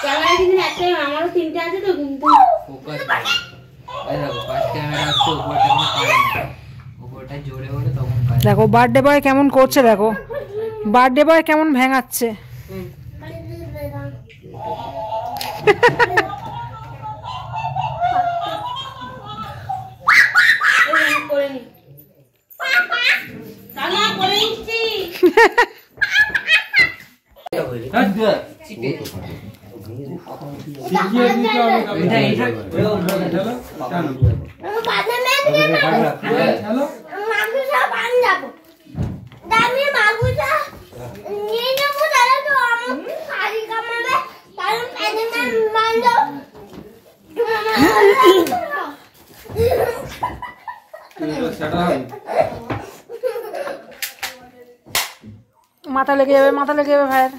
Camera কিন্তু একটাই, আমারও তিনটে আছে তো, কিন্তু ফোকাস এই দেখো ফার্স্ট ক্যামেরা আছে উপরটা কোনো কাজ নেই, উপরটা জোরে বলে তখন কাজ। দেখো বার্থডে বয় কেমন করছে, দেখো বার্থডে বয় কেমন ভেঙাচ্ছে। মাথা লেগে যাবে, মাথা লেগে যাবে ভাইয়ের।